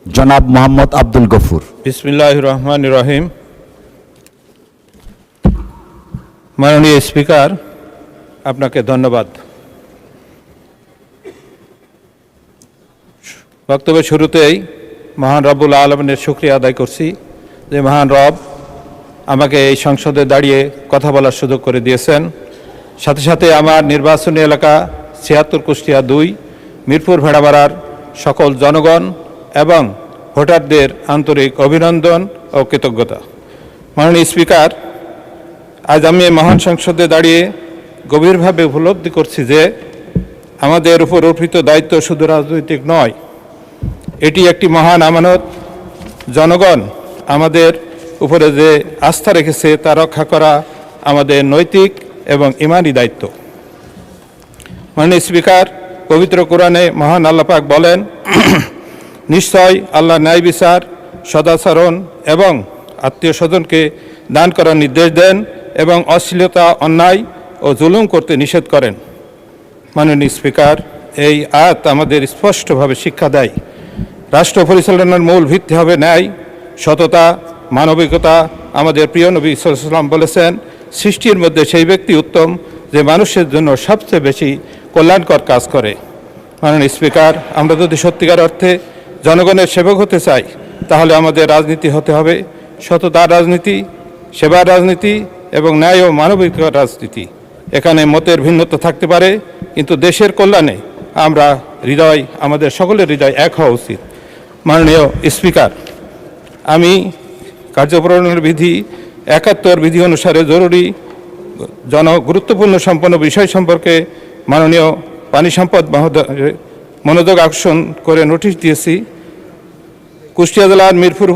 জনাব মোহাম্মদ আব্দুল গফুর। বিসমিল্লাহির রহমানির রহিম। মাননীয় স্পিকার, আপনাকে ধন্যবাদ। বক্তব্যের শুরুতেই মহান রব্বুল আলমিনের শুকরিয়া আদায় করছি যে মহান রব আমাকে এই সংসদে দাঁড়িয়ে কথা বলার সুযোগ করে দিয়েছেন। সাথে সাথে আমার নির্বাচনী এলাকা ৭৬ কুষ্টিয়া ২ মিরপুর ভেড়ামারার সকল জনগণ এবং ভোটারদের আন্তরিক অভিনন্দন ও কৃতজ্ঞতা। মাননীয় স্পিকার, আজ আমি মহান সংসদে দাঁড়িয়ে গভীরভাবে উপলব্ধি করছি যে আমাদের উপর অর্পিত দায়িত্ব শুধু রাজনৈতিক নয়, এটি একটি মহান আমানত। জনগণ আমাদের উপরে যে আস্থা রেখেছে তা রক্ষা করা আমাদের নৈতিক এবং ঈমানি দায়িত্ব। মাননীয় স্পিকার, পবিত্র কোরআনে মহান আল্লাহ পাক বলেন, নিশ্চয় আল্লাহ ন্যায় বিচার, সদাচরণ এবং আত্মীয় স্বজনকে দান করার নির্দেশ দেন এবং অশ্লীলতা, অন্যায় ও জুলুম করতে নিষেধ করেন। মাননীয় স্পিকার, এই আয়াত আমাদের স্পষ্টভাবে শিক্ষা দেয় রাষ্ট্র পরিচালনার মূল ভিত্তি হবে ন্যায়, সততা, মানবিকতা। আমাদের প্রিয় নবী সাল্লাল্লাহু আলাইহি ওয়াসাল্লাম বলেছেন, সৃষ্টির মধ্যে সেই ব্যক্তি উত্তম যে মানুষের জন্য সবচেয়ে বেশি কল্যাণকর কাজ করে। মাননীয় স্পিকার, আমরা যদি সত্যিকার অর্থে জনগণের সেবক হতে চাই তাহলে আমাদের রাজনীতি হতে হবে সততার রাজনীতি, সেবার রাজনীতি এবং ন্যায় ও মানবিকতার রাজনীতি। এখানে মতের ভিন্নতা থাকতে পারে, কিন্তু দেশের কল্যাণে আমাদের সকলের হৃদয় এক হওয়া উচিত। মাননীয় স্পিকার, আমি কার্যপ্রণালী বিধি ৭১ বিধি অনুসারে জরুরি গুরুত্বপূর্ণ সম্পন্ন বিষয় সম্পর্কে মাননীয় পানি সম্পদ মহোদয় মনোযোগ আকর্ষণ করে নোটিশ দিয়েছি। কুষ্টিয়া জেলার মিরপুর